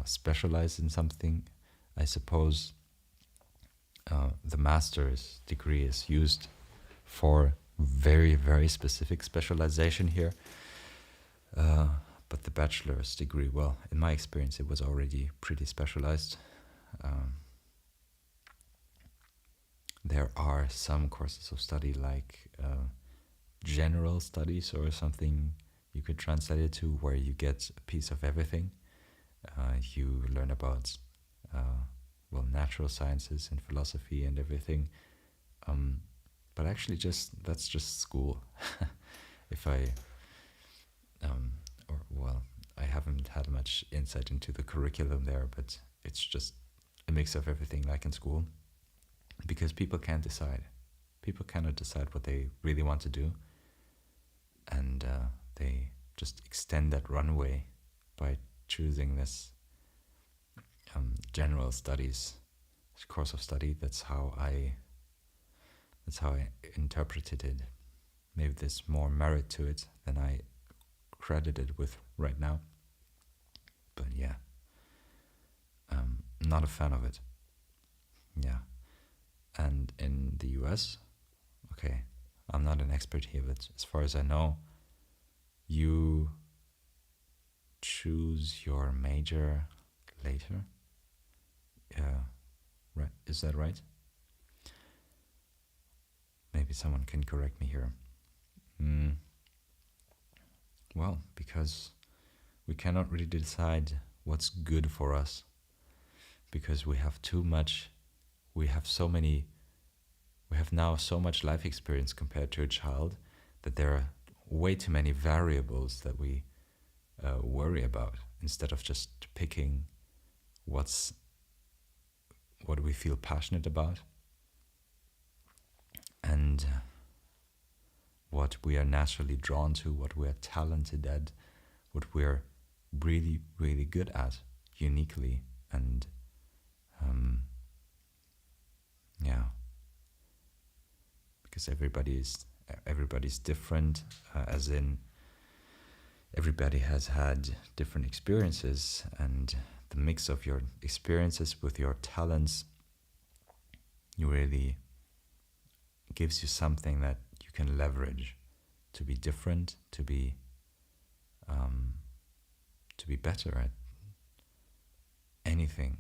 specialize in something. I suppose the master's degree is used for very, very specific specialization here. But the bachelor's degree, well, in my experience, it was already pretty specialized. There are some courses of study like general studies or something you could translate it to, where you get a piece of everything. You learn about natural sciences and philosophy and everything. But actually, that's just school. If I I haven't had much insight into the curriculum there, but it's just a mix of everything like in school, because people can't decide. People cannot decide what they really want to do, and they just extend that runway by choosing this general studies course of study. That's how I interpreted it. Maybe there's more merit to it than I credit it with right now. But yeah, not a fan of it. Yeah. And in the US, okay, I'm not an expert here, but as far as I know, you choose your major later. Right? Is that right? Maybe someone can correct me here. Well, because we cannot really decide what's good for us, because we have too much, we have now so much life experience compared to a child, that there are way too many variables that we worry about, instead of just picking what we feel passionate about and what we are naturally drawn to, what we are talented at, what we are really, really good at, uniquely. And because everybody's different, as in everybody has had different experiences, and the mix of your experiences with your talents really gives you something that you can leverage to be different, to be better at anything,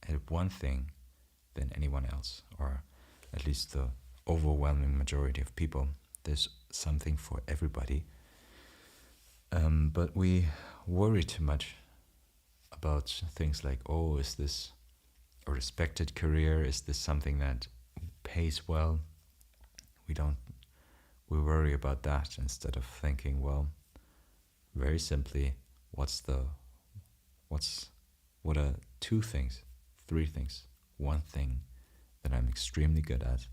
at one thing, than anyone else, or at least the overwhelming majority of people. There's something for everybody. But we worry too much about things like, oh, is this a respected career? Is this something that pays well? We worry about that instead of thinking, well, very simply, what are 2 things, 3 things, 1 thing that I'm extremely good at,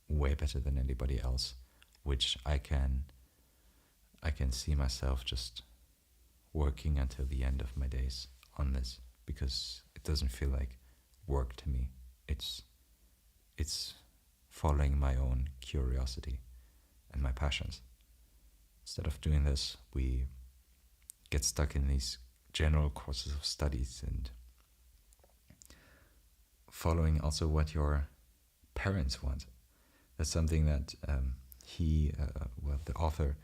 way better than anybody else, which I can see myself just working until the end of my days on this, because it doesn't feel like work to me. It's following my own curiosity and my passions. Instead of doing this, we get stuck in these general courses of studies and following also what your parents want. That's something that the author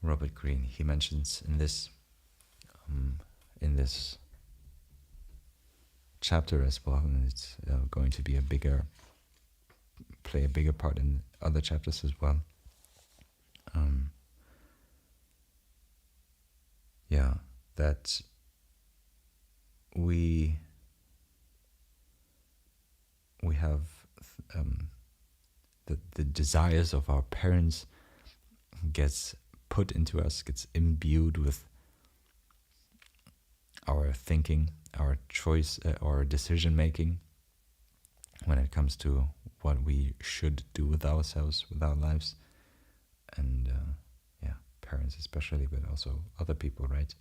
Robert Greene, he mentions in this chapter as well, and it's going to be play a bigger part in other chapters as well. That we have the desires of our parents gets put into us, gets imbued with our thinking, our choice, our decision making when it comes to what we should do with ourselves, with our lives, and yeah, parents especially, but also other people, right?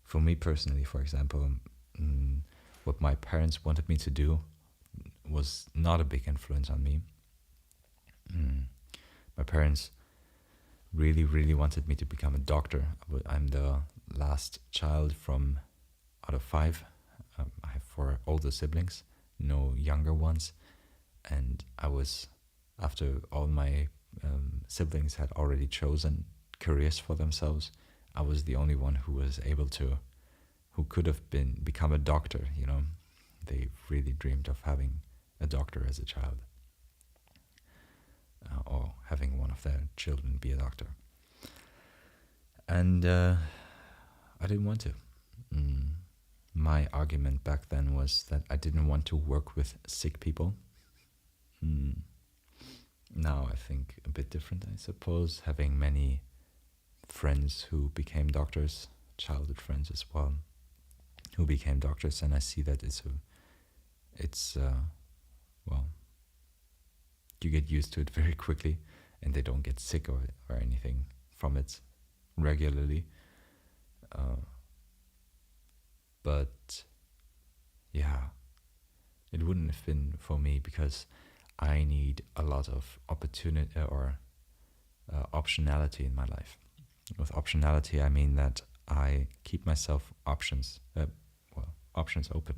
For me personally, for example, what my parents wanted me to do was not a big influence on me. My parents really, really wanted me to become a doctor. I'm the last child from out of 5. I have 4 older siblings, no younger ones, and I was, after all my siblings had already chosen careers for themselves, I was the only one who was able to, who could have become a doctor, you know. They really dreamed of having a doctor as a child, or having one of their children be a doctor. And I didn't want to. My argument back then was that I didn't want to work with sick people. Now I think a bit different, I suppose, having many friends who became doctors, childhood friends as well, who became doctors, and I see that well, you get used to it very quickly, and they don't get sick or anything from it regularly. But yeah, it wouldn't have been for me, because I need a lot of opportunity or optionality in my life. With optionality, I mean that I keep myself options open.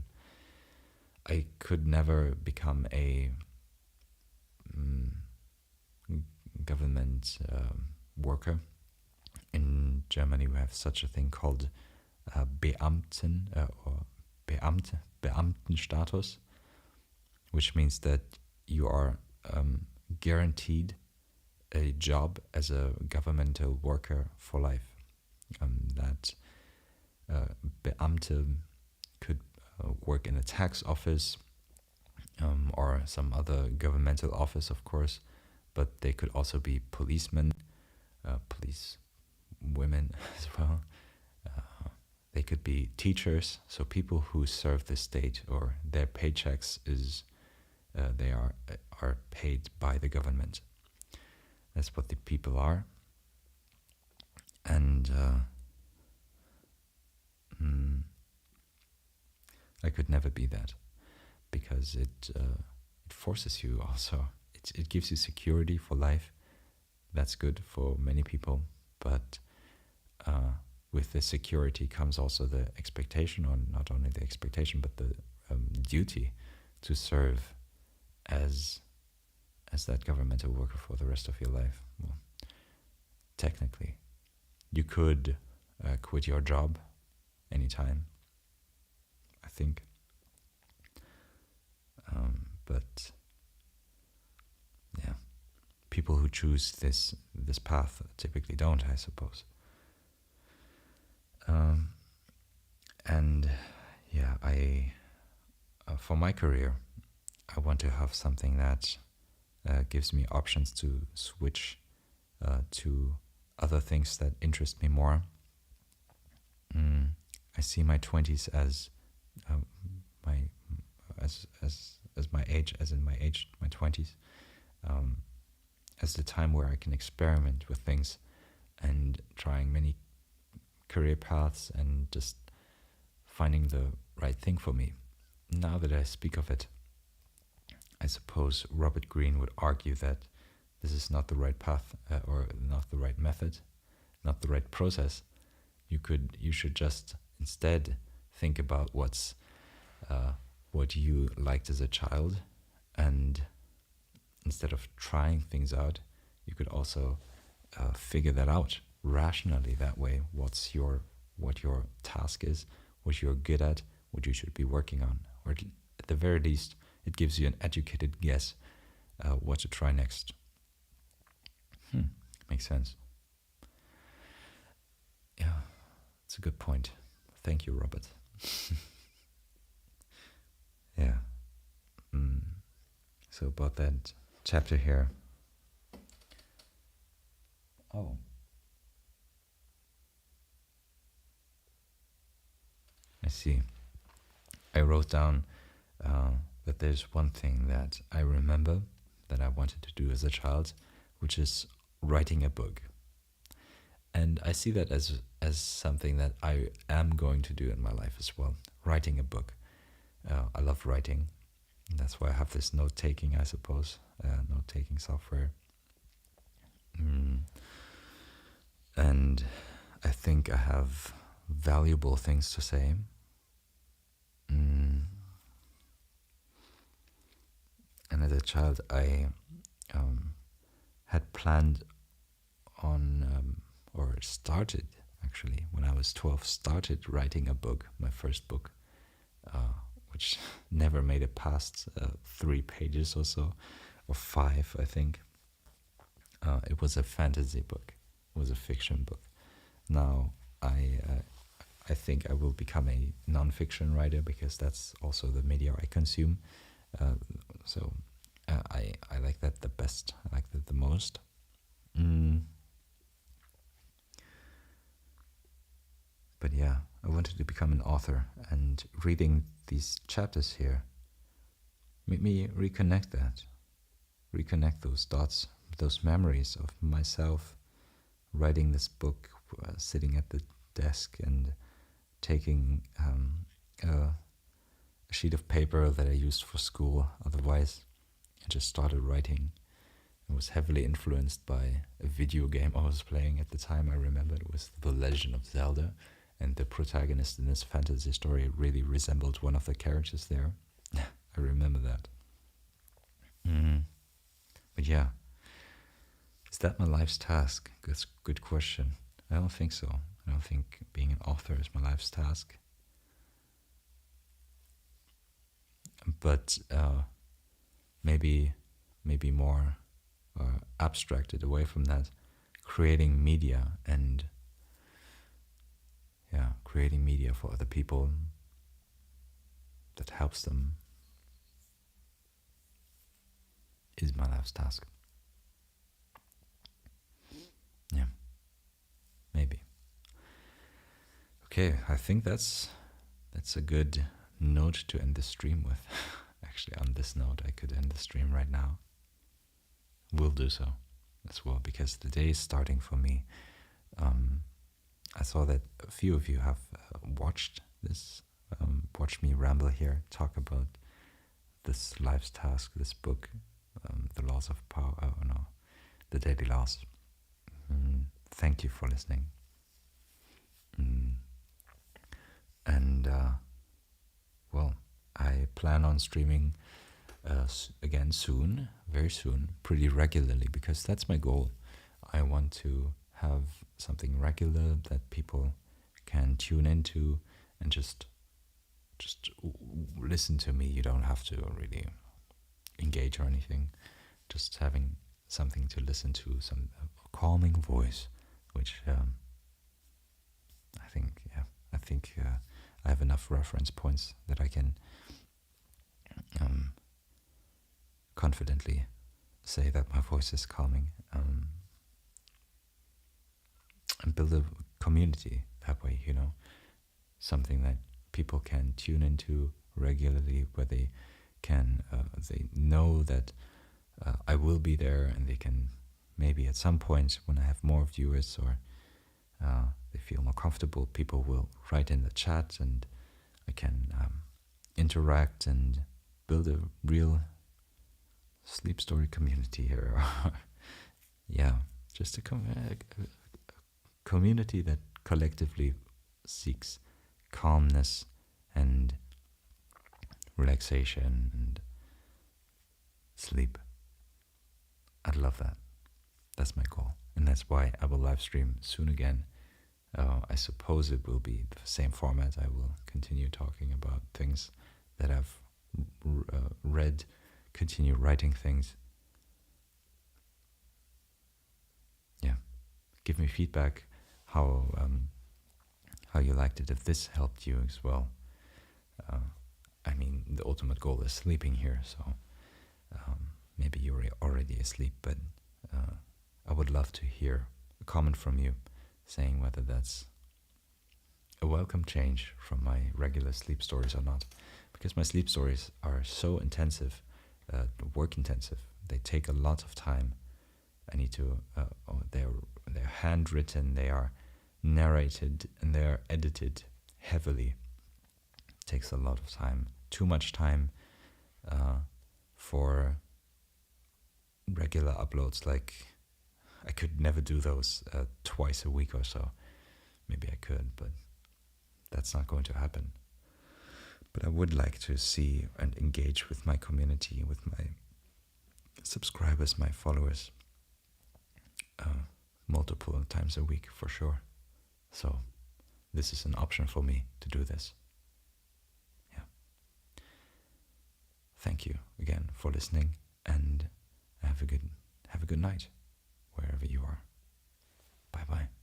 I could never become a government worker. In Germany, we have such a thing called Beamten or Beamtenstatus, which means that you are guaranteed a job as a governmental worker for life. That Beamte could work in a tax office or some other governmental office, of course, but they could also be policemen, police women as well. They could be teachers, so people who serve the state, or their paychecks is they are paid by the government. That's what the people are, and I could never be that, because it forces you also. It gives you security for life. That's good for many people, but with the security comes also the expectation, or not only the expectation, but the duty to serve as that governmental worker for the rest of your life. Well, technically, you could quit your job anytime, I think, but yeah, people who choose this path typically don't, I suppose. And yeah, I for my career, I want to have something that gives me options to switch to other things that interest me more. I see my 20s as my age, as in my 20s, as the time where I can experiment with things and trying many career paths and just finding the right thing for me. Now that I speak of it, I suppose Robert Greene would argue that this is not the right path, or not the right method, not the right process. You should just instead think about what you liked as a child, and instead of trying things out, you could also figure that out rationally. That way, what your task is, what you're good at, what you should be working on, or at the very least, it gives you an educated guess what to try next. Makes sense. Yeah, it's a good point. Thank you, Robert. Yeah. So about that chapter here, Oh, I see. I wrote down that there's one thing that I remember that I wanted to do as a child, which is writing a book. And I see that as something that I am going to do in my life as well. Writing a book. I love writing. That's why I have this note taking, I suppose, note taking software. Mm. And I think I have valuable things to say. Mm. And as a child, I had planned on, or started actually, when I was 12, started writing a book, my first book, which never made it past 3 pages or so, or 5, I think. It was a fantasy book, it was a fiction book. Now, I think I will become a non-fiction writer because that's also the media I consume. So I like that the best. I like that the most. Mm. But yeah, I wanted to become an author, and reading these chapters here made me reconnect those dots, those memories of myself writing this book, sitting at the desk and taking a sheet of paper that I used for school. Otherwise, I just started writing. I was heavily influenced by a video game I was playing at the time. I remember it was The Legend of Zelda, and the protagonist in this fantasy story really resembled one of the characters there. I remember that. Mm. But yeah, is that my life's task? Good question. I don't think so. I don't think being an author is my life's task. But maybe more abstracted away from that, creating media and creating media for other people that helps them is my life's task. Yeah, maybe. Okay, I think that's a good note to end the stream with. Actually, on this note, I could end the stream right now. Will do so as well, because the day is starting for me. I saw that a few of you have watched this, watched me ramble here, talk about this life's task, this book, The Laws of Power, oh no, The Daily Laws. Thank you for listening. And, well, I plan on streaming again soon, very soon, pretty regularly, because that's my goal. I want to have something regular that people can tune into and just listen to me. You don't have to really engage or anything. Just having something to listen to, some calming voice, which I think I have enough reference points that I can confidently say that my voice is calming, and build a community that way, something that people can tune into regularly, where they can they know that I will be there, and they can maybe at some point when I have more viewers, or they feel more comfortable, people will write in the chat and I can interact and build a real sleep story community here. Yeah, just a community that collectively seeks calmness and relaxation and sleep. I'd love that. That's my goal, and that's why I will live stream soon again. I suppose it will be the same format. I will continue talking about things that I've read, continue writing things. Yeah, give me feedback how you liked it, if this helped you as well. I mean, the ultimate goal is sleeping here, so maybe you're already asleep, but I would love to hear a comment from you saying whether that's a welcome change from my regular sleep stories or not. Because my sleep stories are so intensive, work intensive. They take a lot of time. I need to, they're handwritten, they are narrated, and they are edited heavily. It takes a lot of time, too much time for regular uploads. Like, I could never do those twice a week or so. Maybe I could, but that's not going to happen. But I would like to see and engage with my community, with my subscribers, my followers, multiple times a week for sure. So this is an option for me to do this. Yeah. Thank you again for listening, and have a good night wherever you are. Bye bye.